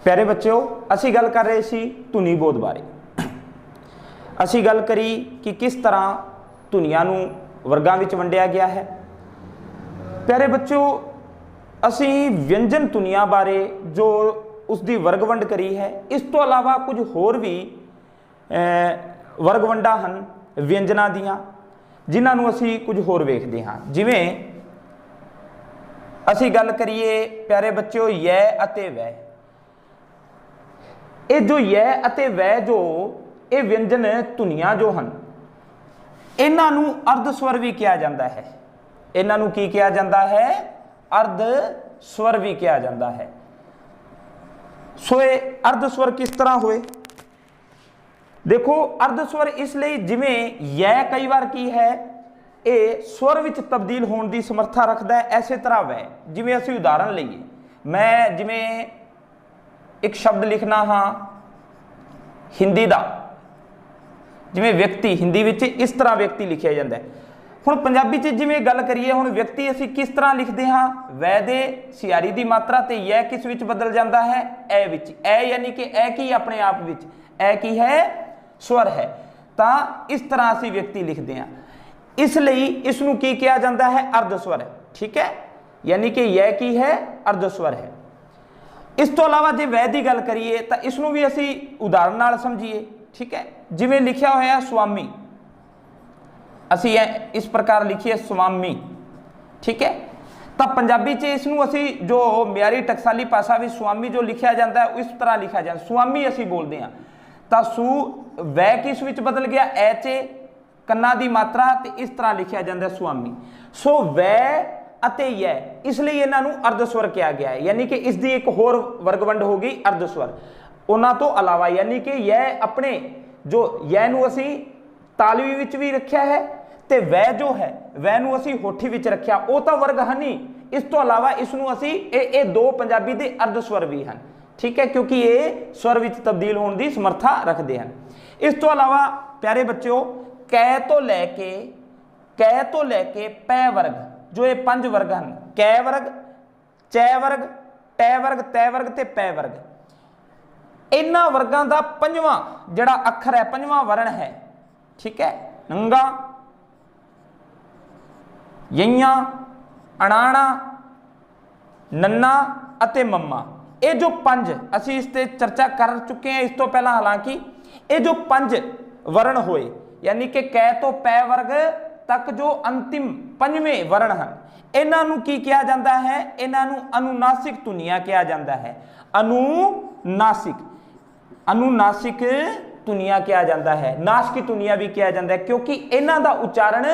प्यारे बच्चों, असी गल कर रहे सी धुनी बोध बारे। असी गल करी कि किस तरह धुनियां नूं वर्गां विच वंडिया गया है। प्यारे बच्चों, असी व्यंजन धुनियां बारे जो उसकी वर्ग वंड करी है, इस तो अलावा कुछ होर भी वर्ग वंडा हन व्यंजना दियां, जिन्हां नूं असी कुछ होर वेखदे हां। जिवें असी गल करिए प्यारे बच्चों यै अते वै। ये जो यै अते वै जो ये व्यंजन धुनियां जो हन, इन्हां नूं अर्ध स्वर भी कहा जाता है। इन्हां नूं की कहा जाता है? अर्ध स्वर भी कहा जाता है। सो ये अर्ध स्वर किस तरह होए? देखो, अर्ध स्वर इसलिए जिमें यै कई बार की है ये स्वर विच तब्दील होने की समर्था रखता है, ऐसे तरह वै। जिमें असीं उदाहरण लईए, मैं जिमें एक शब्द लिखना हाँ हिंदी का, जिमें व्यक्ति हिंदी विच इस तरह व्यक्ति लिखा जाता है। हुण पंजाबी च जिमें गल करिए, हुण व्यक्ति असीं किस तरह लिखते हाँ? वै दे सियारी की मात्रा ते यै किस विच बदल जाता है? ए विच। ए यानी कि ए की अपने आप विच, ए की है? स्वर है। तो इस तरह असीं व्यक्ति लिखते हैं, इसलिए इसनूं की कहा जाता है? अर्ध स्वर है। ठीक है, यानी कि यै की है? अर्ध स्वर है। इस तो अलावा जो वै की गल करिए तो इसनूं भी असी उदाहरण नाल समझिए। ठीक है, जिवें लिखिया होया स्वामी, असी इस प्रकार लिखिए स्वामी। ठीक है, तो पंजाबी च इसनूं असी जो म्यारी टकसाली भाषा भी स्वामी जो लिखा जाता है इस तरह लिखा जाता, स्वामी असी बोलते हैं। तो सू वै किस विच बदल गया? ए च कन्ना की मात्रा, तो इस तरह लिखा जाता है स्वामी। सो वै अते यै, इसलिए इन्हां नूं अर्ध स्वर कहा गया है, यानी कि इसकी एक होर वर्गवंड होगी अर्ध स्वर। उन्हां तो अलावा यानी कि यै अपने जो यै नूं असी तालवी विच भी रखिया है, ते वै जो है वै नूं असी होठी विच रखिया, वो तो वर्ग है नहीं। इस तो अलावा इसनूं असी ये दो पंजाबी दे अर्ध स्वर भी हैं। ठीक है, क्योंकि ये स्वर विच तब्दील होने की समर्था रखते हैं। इस तो अलावा प्यारे बच्चों, कै तो लैके पै वर्ग, जो ये 5 वर्ग हैं, कै वर्ग, चै वर्ग, टै वर्ग, तै वर्ग ते पै वर्ग, इन्हां वर्गां दा 5वां जिहड़ा अखर है, 5वां वर्ण है। ठीक है, नंगा, यइयां, अणाणा, नन्ना अते मम्मा, ये जो 5 असी इस ते चर्चा कर चुके हैं इस तो पहला। हालांकि ये जो 5 वर्ण होए, यानी कि कै तो पै वर्ग तक जो अंतिम 5वें वर्ण हैं, इन्हां नूं की कहा जाता है? इन्हां नूं अनुनासिक धुनियां कहा जाता है। अनुनासिक धुनियां कहा जाता है, नासिकी धुनियां भी कहा जाता है, क्योंकि इन्हां दा उच्चारण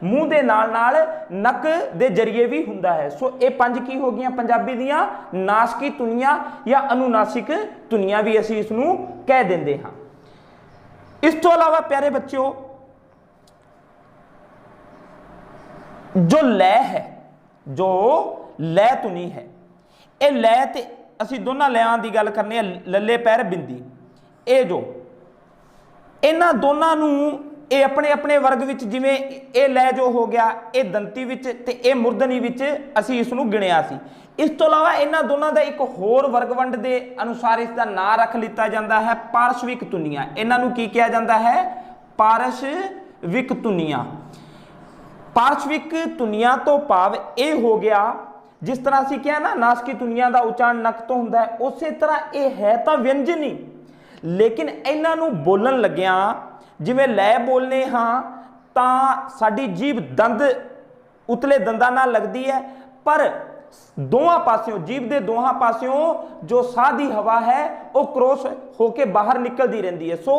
मूँह दे नाल नाल नक दे जरिए भी हुंदा है। सो ये 5 की हो गईयां पंजाबी दियां नासिकी धुनियां या अनुनासिक धुनियां भी असीं इसनूं कह दिंदे हां। इस तो अलावा प्यारे बच्चों, जो लय है, जो लय धुनी है, ये लय ते असीं दोनों लयां की गल करने, लल्ले पैर बिंदी, ये जो इन्हां दोनों नूं ये अपने अपने वर्ग विच, जिवें ये लय जो हो गया ये दंती विच ते ये मूर्धनी विच असीं इसनूं गिणिया सी। इस तो अलावा इन्हां दोनों का एक होर वर्गवंड के अनुसार इसका नाम रख लिता जाता है पार्श्विक धुनियां। इन्हां नूं की कहा जाता है? पार्श्विक धुनियां। पार्श्विक धुनियां तो भाव ये हो गया, जिस तरह असीं कहा ना नासिकी धुनियां दा उच्चारण नक तो हुंदा है, उस तरह ये है तो व्यंजन ही, लेकिन इन्हां नूं बोलण लग्गिया जिवें लय बोलने हाँ तां साडी जीभ दंद उतले दंदां नाल लगदी है, पर दोवां पासियों, जीभ दे दोहां पासियों जो साह दी हवा है वो क्रॉस होके बाहर निकलती रहती है। सो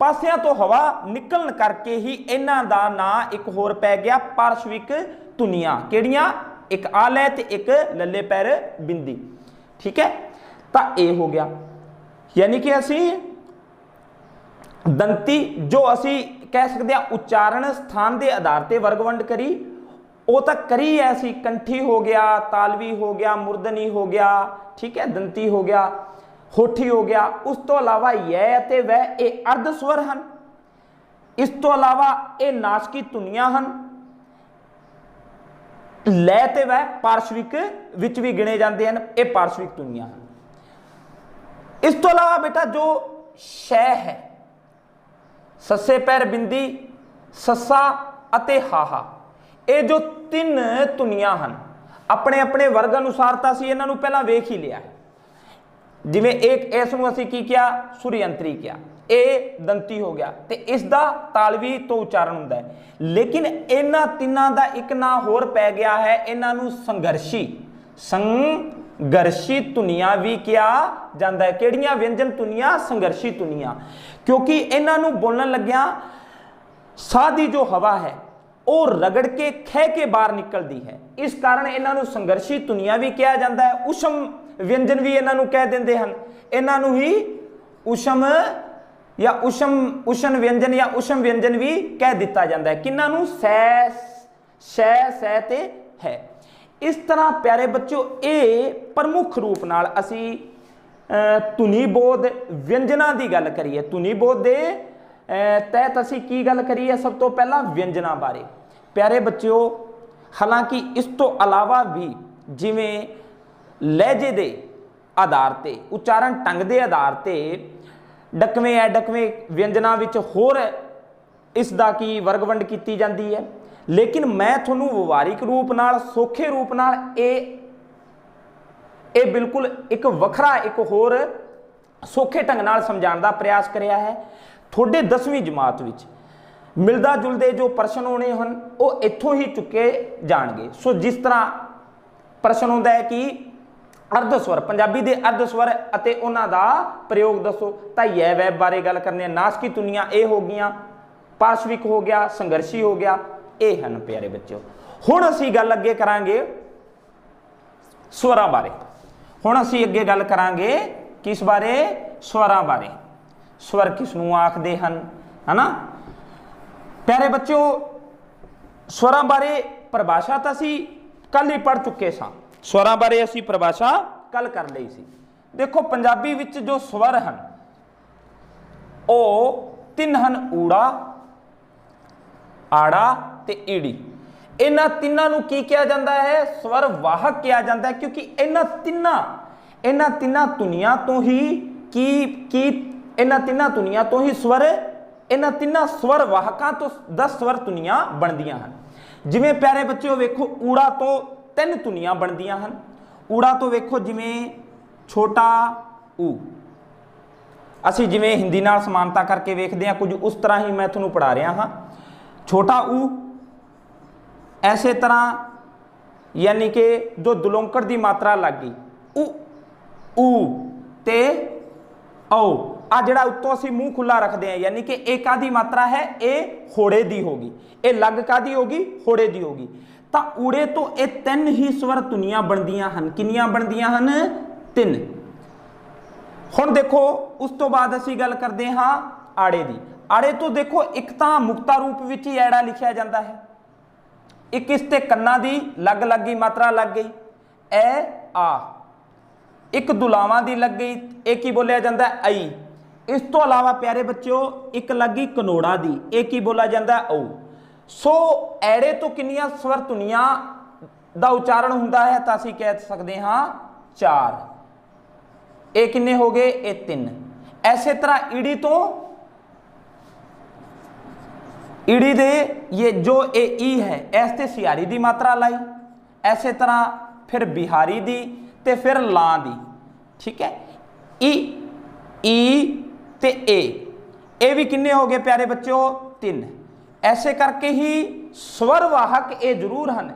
पासियां तो हवा निकलन करके ही इन्हां दा नाम एक होर पै गया पार्श्विक धुनियां। किहड़ियां? एक आ लय ते एक लल्ले पैर बिंदी। ठीक है, तो ये हो गया, यानी कि असी दंती जो असी कह सकते हैं उच्चारण स्थान के आधार पर वर्गवंड करी, वो तक करी है असी। कंठी हो गया, तालवी हो गया, मूर्धनी हो गया, ठीक है, दंती हो गया, होठी हो गया। उस तो अलावा यै ते वै ये अर्ध स्वर हैं। इस तो अलावा ये नासिकी धुनियां हैं। लय ते वै पार्श्विक विच भी गिने जाते हैं, ये पार्श्विक धुनियां हैं। इस तो अलावा बेटा जो शै है, सस्से पैर बिंदी, सस्सा अते हाहा, ये जो तीन धुनियां हैं अपने अपने वर्ग अनुसार तो असीं इन्हां नूं पहलां वेख ही लिया है। जिवें एक इस नूं असीं की किया, सुरयंत्री किया, ए दंती हो गया, तो इसका तालवी तो उच्चारण हुंदा है। लेकिन इन्हां तिन्हां दा एक ना होर पै गया है, इन्हां नूं संघर्षी संघर्षी धुनियां भी किया जाता है। किहड़ियां व्यंजन धुनियां? संघर्षी धुनियां, क्योंकि इन्हां नूं बोलण लग्गियां साह दी जो हवा है वो रगड़ के खह के बाहर निकलती है, इस कारण इन्हां नूं संघर्षी धुनियां भी कहा जाता है। उषम व्यंजन भी इन्हां नूं कह दिंदे हन, इन्हां नूं ही उषम या उषण व्यंजन या उषम व्यंजन भी कह दिता जाता है। किन्हां नूं? सै, शै, सै ते है। इस तरह प्यारे बच्चों ये प्रमुख रूप नाल असी धुनी बोध व्यंजना की गल करिए, धुनी बोध के तहत असी की गल करिए? सब तो पहला व्यंजना बारे। प्यारे बच्चों हालांकि इस तो अलावा भी जिवें लहजे के आधार ते, उच्चारण ढंग के आधार ते डकवें अडकवें व्यंजना विच होर इसदा की वर्गवंड की जाती है, लेकिन मैं थोनू व्यवहारिक रूप नाल, सौखे रूप नाल ये बिल्कुल एक वखरा एक होर सौखे ढंग नाल समझाउण दा प्रयास करिया है। थोड़े 10वीं जमात विच मिलदा जुलदे जो प्रश्न होने हैं वो इत्थों ही चुके जाणगे। सो जिस तरह प्रश्न होंदा है कि अर्धस्वर, पंजाबी दे अर्धस्वर अते उन्हां दा प्रयोग दसो, तां यह वैब बारे गल करने, नासकी धुनियां ये हो गईयां, पार्श्विक हो गया, संघर्षी हो गया, ये हैं प्यारे बच्चों। हुण असीं गल अगे करांगे स्वरां बारे। हुण असीं अगे गल करांगे किस बारे? स्वरां बारे। स्वर किसनूं आखदे हन, है ना प्यारे बच्चों। स्वरां बारे परिभाषा तो असीं कल ही पढ़ चुके सां, स्वरां बारे असीं परिभाषा कल कर लई सी। देखो पंजाबी विच जो स्वर हैं वो तीन हैं, ऊड़ा, आड़ा ते ईड़ी। इन्हां तिन्हां नूं की कहा जाता है? स्वर वाहक कहा जाता है, क्योंकि इन्हां तिन्हां धुनियां तो ही इन्हां तिन्हां धुनियां तो ही स्वर, इन्हां तिन्हां स्वर वाहकां तो 10 स्वर धुनियां बनदियां हैं। जिवें प्यारे बच्चों वेखो ऊड़ा तो 3 धुनियां बनदियां हैं। ऊड़ा तो वेखो जिवें छोटा ऊ, असीं जिवें हिंदी नाल समानता करके वेखदे हां, कुछ उस तरह ही मैं तुहानूं पढ़ा रहा हाँ। छोटा ऊ, ऐसे तरह यानी कि जो दुलोंकड़ की मात्रा लग गई ऊ ते औ, आ जिहड़ा उत्तों असीं मूँह खुला रखते हैं, यानी कि एक आधी मात्रा है ये होड़े दी होगी, ये लग कादी होगी? होड़े दी होगी। तां ऊड़े तो ये 3 ही स्वर धुनियां बनदियां हन। किन्नियां बनदियां हन? 3। हुण देखो उस तो बाद असीं गल करते हाँ आड़े दी। आड़े तो देखो एक तां मुक्ता रूप विच ही ऐड़ा लिखिया जाता है, एक इस ते कन्ना दी लग लगी मात्रा लग गई ए आ, एक दुलावां दी लग गई, एक ही बोलिया जाता है आई। इस तो अलावा प्यारे बच्चों एक लगी कनोड़ा दी, एक ही बोला जाता है औ। सो ऐड़े तो किन्नियां स्वर धुनियां दा उच्चारण हुंदा है? तां असीं कह सकते हाँ 4। ये किन्ने हो गए? ये 3। ऐसे तरह ईड़ी तो ईड़ी दे ये जो ए ई है ऐसे सियारी दी मात्रा लाई, ऐसे तरह फिर बिहारी दी ते फिर लां दी, ठीक है। ई ते ए भी किन्ने हो गए प्यारे बच्चों? 3। ऐसे करके ही स्वर वाहक ये जरूर हैं,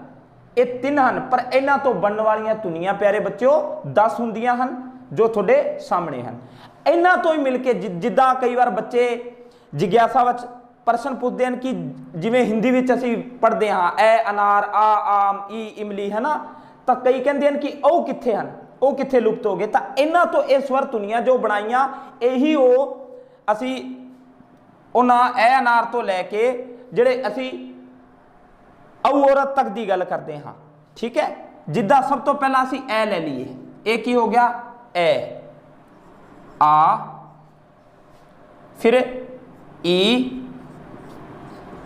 ये 3 हैं, पर इन्हां तो बनने वाली धुनियां प्यारे बच्चों 10 हुंदियां हन जो थोड़े सामने हैं। इन्हां तो ही मिलके जिद्दां कई बार बच्चे जिग्यासा विच प्रश्न पूछते हैं कि जिवें हिंदी विच असीं पढ़ते हाँ ए अनार, आ आम, ई इमली, है ना, तो कई कहते हैं कि ओ कित्थे हैं, ओ कित्थे लुप्त हो गए। तो इन्हां तो ये स्वर धुनियां जो बनाईयां यही वो असी उन्हां ए अनार तो लैके जिहड़े असी औ औरत तक की गल करते हाँ, ठीक है। जिद्दां सब तो पहला असी ए ले लीए, ए की हो गया? ए आ, फिर ई,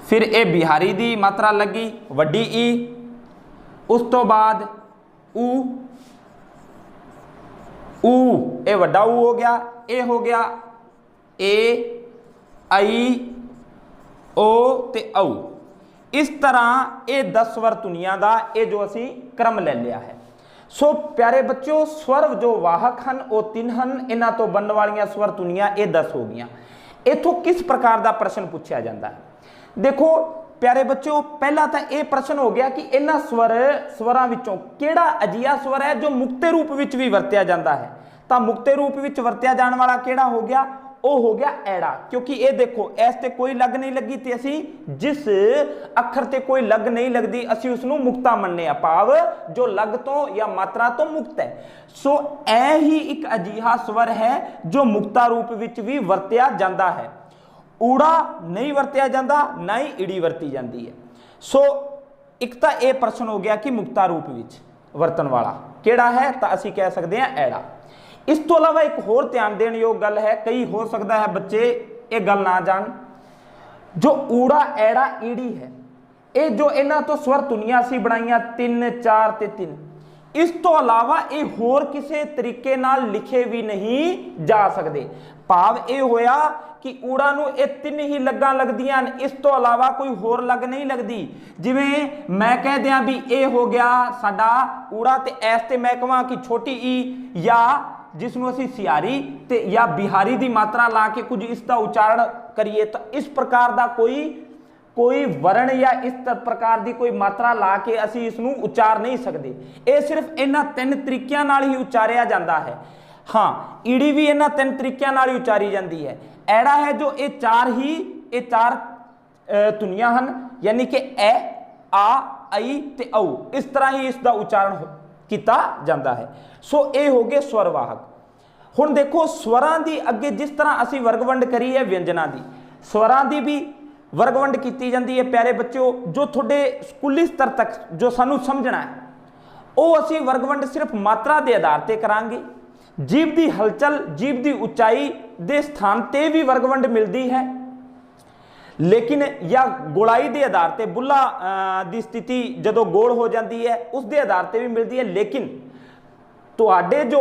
फिर ए बिहारी दी मात्रा लगी वड्डी ई, उस तो बाद ऊ, ऊ ये वड्डा ऊ हो गया, ए हो गया ए आई ओ ते औ। इस तरह ये 10 स्वर धुनियां दा ये जो असी क्रम ले लिया है। सो प्यारे बच्चों स्वर जो वाहक हैं वो 3 हैं, इन्हां तो बनने वाली स्वर धुनियां ये 10 हो गई। इथों किस प्रकार का प्रश्न पूछा जाता है? देखो प्यारे बच्चों पहला तो यह प्रश्न हो गया कि इन्हां स्वरां विचों किहड़ा अजिहा स्वर है जो मुक्ते रूप विच भी वरत्या जाता है? तो मुक्ते रूप विच वरत्या जाने वाला किहड़ा हो गया? वो हो गया एड़ा, क्योंकि ये देखो इस ते कोई लग नहीं लगी ते असी जिस अखर ते कोई लग नहीं लगती असी उसनू मुक्ता मनने आ, भाव जो लग तो या मात्रा तो मुक्त है। सो ऐ ही एक अजिहा स्वर है जो मुक्ता रूप विच भी वरत्या जाता है। ऊड़ा नहीं वरत्या जाता, ना ही ईड़ी वरती जाती है। सो एक तो यह प्रश्न हो गया कि मुक्ता रूप विच वरतन वाला किहड़ा है, तो असी कह सकते हैं एड़ा। इस तो अलावा एक होर ध्यान देने योग गल है, कई हो सकता है बच्चे ये गल ना जान, जो ऊड़ा एड़ा ईड़ी है ये जो इन्हां तो स्वर धुनियां सी बनाईयां 3 4 ते 3, इस तो अलावा ये होर किसी तरीके नाल लिखे भी नहीं जा सकते। भाव ये होया कि ऊड़ा नूं ये 3 ही लग्गां लगदियां, इस तो अलावा कोई होर लग नहीं लगती। जिवें मैं कह दियां भी ये हो गया साडा ऊड़ा ते ऐस ते मैं कहां कि छोटी ई, या जिसनों असी सियारी ते या बिहारी दी मात्रा ला के कुछ इसका उच्चारण करिए, तो इस प्रकार का कोई वर्ण या इस प्रकार की कोई मात्रा ला के असी इसनूं उच्चार नहीं सकते। ये सिर्फ इन्हां 3 तरीकों नाल ही उच्चारिया जाता है। हाँ ईड़ी भी इन्हां 3 तरीकों नाल ही उच्चारी जाती है। एड़ा है जो ये 4 धुनियां हैं, यानी कि ए आ आई ते औ, इस तरह ही इसका उच्चारण किया जाता है। सो ये हो गए स्वर वाहक। हुण देखो स्वरां दी अगे जिस तरह असी वर्गवंड करी है व्यंजना दी, स्वरां दी भी वर्गवंड की जाती है। प्यारे बच्चों जो थोड़े स्कूली स्तर तक जो सानू समझना है वो असी वर्गवंड सिर्फ मात्रा के आधार पर करांगे। जीभ की हलचल जीभ की उचाई के स्थान पर भी वर्गवंड मिलती है, लेकिन या गोलाई के आधार पर बुल्ला की स्थिति जो गोल हो जाती है उसके आधार पर भी मिलती है। लेकिन तुहाडे जो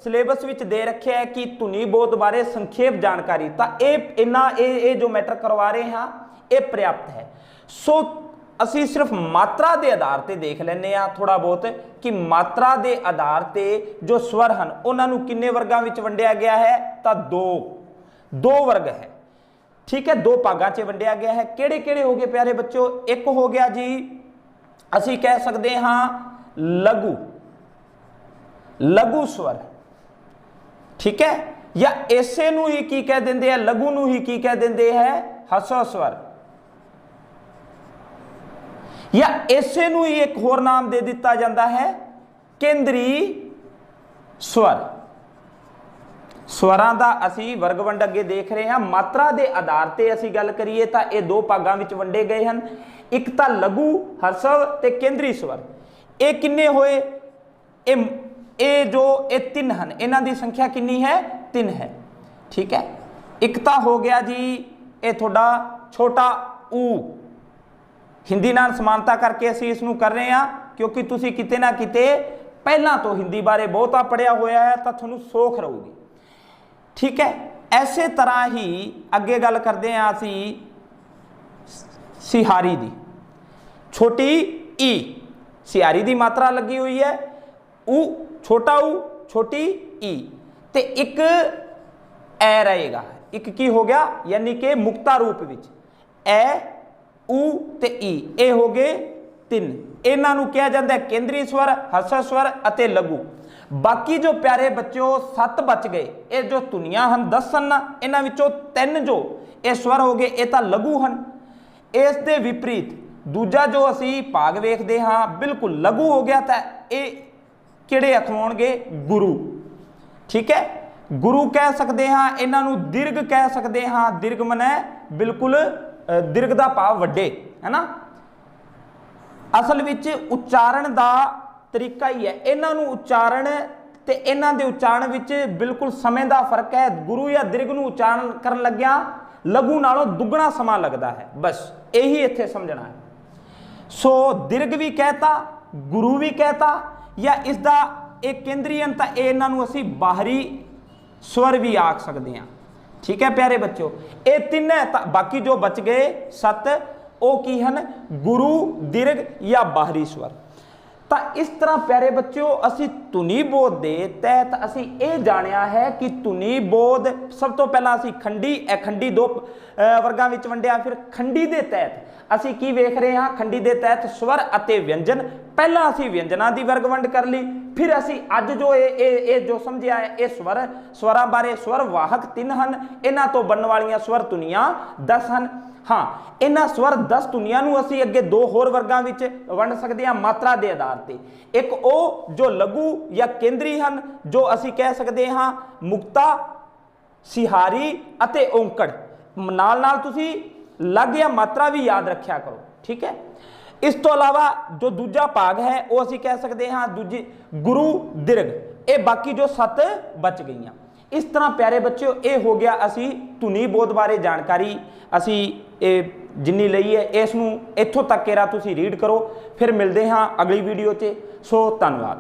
सिलेबस विच दे रखे है कि धुनी बोध बारे संक्षेप जानकारी, तो ये जो मैटर करवा रहे हैं ये पर्याप्त है। सो असी सिर्फ मात्रा के आधार पर देख लेने थोड़ा बहुत कि मात्रा के आधार पर जो स्वर हैं उन्होंने किन्ने वर्गां विच वंडिया गया है, तो दो वर्ग है। ठीक है, 2 भागां च वंडिया गया है। किहड़े किहड़े हो गए प्यारे बच्चों? एक हो गया जी असी कह सकते हाँ लघु स्वर, ठीक है, या ऐसे नू ही की कह देंगे, लघु नू ही की कह देंगे है हसो स्वर, या ऐसे नू ही एक होर नाम दे दिता जाता है केंद्रीय स्वर। स्वरां दा असी वर्गवंड अगे देख रहे हैं। मात्रा के आधार पर असी गल करिए तो यह 2 भागां विच वंडे गए हैं, एक तो लघु हर्षव ते केंद्रीय स्वर। ये किन्ने होए? ये जो ये 3 हैं, इन्हां दी संख्या कितनी है? 3 है। ठीक है, एक तो हो गया जी ये थोड़ा छोटा ऊ, हिंदी नाल समानता करके असी इसनूं कर रहे हैं क्योंकि तुसी किते ना किते पहला तो हिंदी बारे बहुता पढ़िया होया है तो तुहानूं सोख रहूगी। ठीक है, ऐसे तरह ही अगे गल करते हैं असी सिहारी दी, छोटी ई, सिहारी दी मात्रा लगी हुई है, ऊ छोटा ऊ छोटी ई, ते एक ए रहेगा, एक की हो गया यानी कि मुक्ता रूप विच ए ऊ ते ई, ए हो गए 3। इन्हां नूं कहा जाता है केंद्रीय स्वर, हर्षव स्वर अते लघु। बाकी जो प्यारे बच्चों 7 बच गए, ये जो धुनियां हैं 10 हैं, इन्हां विचों 3 जो ये स्वर हो गए ये तो लघु हैं। इस दे विपरीत दूजा जो असी भाग वेखते हाँ बिल्कुल लघु हो गया, तो ये किहड़े अखवाउणगे? गुरु। ठीक है, गुरु कह सकते हाँ, इन्हां नूं दीर्घ कह सकते हाँ। दीर्घ मने बिल्कुल दीर्घ का भाव वड्डे है ना। असल विच उच्चारण का तरीका ही है, इन्हां नूं उच्चारण ते इन्हां दे उच्चारण विच बिल्कुल समय का फर्क है। गुरु या दीर्घ नूं उच्चारण करन लग्या लघु नालों दुगना समा लगता है, बस यही इत्थे समझना है। सो दीर्घ भी कहता, गुरु भी कहता, या इसका ਇਹ ਕੇਂਦਰੀ ਹਨ ਤਾਂ ਇਹਨਾਂ ਨੂੰ ਅਸੀਂ ਬਾਹਰੀ ਸਵਰ ਵੀ ਆਖ ਸਕਦੇ ਹਾਂ। ਠੀਕ ਹੈ ਪਿਆਰੇ ਬੱਚਿਓ, ਇਹ ਤਿੰਨ ਹੈ ਤਾਂ ਬਾਕੀ ਜੋ ਬਚ ਗਏ 7 ਉਹ ਕੀ ਹਨ, ਗੁਰੂ, ਦੀਰਘ ਜਾਂ ਬਾਹਰੀ ਸਵਰ। ਤਾਂ ਇਸ ਤਰ੍ਹਾਂ ਪਿਆਰੇ ਬੱਚਿਓ ਅਸੀਂ ਧੁਨੀ ਬੋਧ ਦੇ ਤਹਿਤ ਅਸੀਂ ਇਹ ਜਾਣਿਆ ਹੈ ਕਿ ਧੁਨੀ ਬੋਧ ਸਭ ਤੋਂ ਪਹਿਲਾਂ ਅਸੀਂ ਖੰਡੀ ਅਖੰਡੀ ਦੋ ਵਰਗਾਂ ਵਿੱਚ ਵੰਡਿਆ। ਫਿਰ ਖੰਡੀ ਦੇ ਤਹਿਤ ਅਸੀਂ ਕੀ ਵੇਖ ਰਹੇ ਹਾਂ, ਖੰਡੀ ਦੇ ਤਹਿਤ ਸਵਰ ਅਤੇ ਵਿਅੰਜਨ। ਪਹਿਲਾਂ ਅਸੀਂ ਵਿਅੰਜਨਾਂ ਦੀ ਵਰਗ ਵੰਡ ਕਰ ਲਈ, ਫਿਰ ਅਸੀਂ ਅੱਜ ਜੋ ਇਹ ਜੋ ਸਮਝਿਆ ਹੈ ਇਹ ਸਵਰਾਂ ਬਾਰੇ। ਸਵਰ ਵਾਹਕ 3 ਹਨ, ਇਹਨਾਂ ਤੋਂ ਬਣਨ ਵਾਲੀਆਂ ਸਵਰ ਧੁਨੀਆਂ 10 ਹਨ। ਹਾਂ, ਇਹਨਾਂ ਸਵਰ 10 ਧੁਨੀਆਂ ਨੂੰ ਅਸੀਂ ਅੱਗੇ 2 ਹੋਰ ਵਰਗਾਂ ਵਿੱਚ ਵੰਡ ਸਕਦੇ ਹਾਂ ਮਾਤਰਾ ਦੇ ਆਧਾਰ ਤੇ। ਇੱਕ ਉਹ ਜੋ ਲਘੂ ਜਾਂ ਕੇਂਦਰੀ ਹਨ, ਜੋ ਅਸੀਂ ਕਹਿ ਸਕਦੇ ਹਾਂ ਮੁਕਤਾ, ਸਿਹਾਰੀ ਅਤੇ ਔਂਕੜ। ਨਾਲ ਨਾਲ ਤੁਸੀਂ ਲਗ ਜਾਂ ਮਾਤਰਾ ਵੀ ਯਾਦ ਰੱਖਿਆ ਕਰੋ। ਠੀਕ ਹੈ, ਇਸ ਤੋਂ ਇਲਾਵਾ ਜੋ ਦੂਜਾ ਭਾਗ ਹੈ ਉਹ ਅਸੀਂ ਕਹਿ ਸਕਦੇ ਹਾਂ ਦੂਜੀ ਗੁਰੂ, ਦੀਰਘ। ਇਹ ਬਾਕੀ ਜੋ 7 ਬਚ ਗਈਆਂ। ਇਸ ਤਰ੍ਹਾਂ ਪਿਆਰੇ ਬੱਚਿਓ ਇਹ ਹੋ ਗਿਆ ਅਸੀਂ ਧੁਨੀ ਬੋਧ ਬਾਰੇ ਜਾਣਕਾਰੀ ਅਸੀਂ ਇਹ ਜਿੰਨੀ ਲਈ ਹੈ। ਇਸ ਨੂੰ ਇੱਥੋਂ ਤੱਕ ਤੁਸੀਂ ਰੀਡ ਕਰੋ, ਫਿਰ ਮਿਲਦੇ ਹਾਂ ਅਗਲੀ ਵੀਡੀਓ 'ਚ। ਸੋ ਧੰਨਵਾਦ।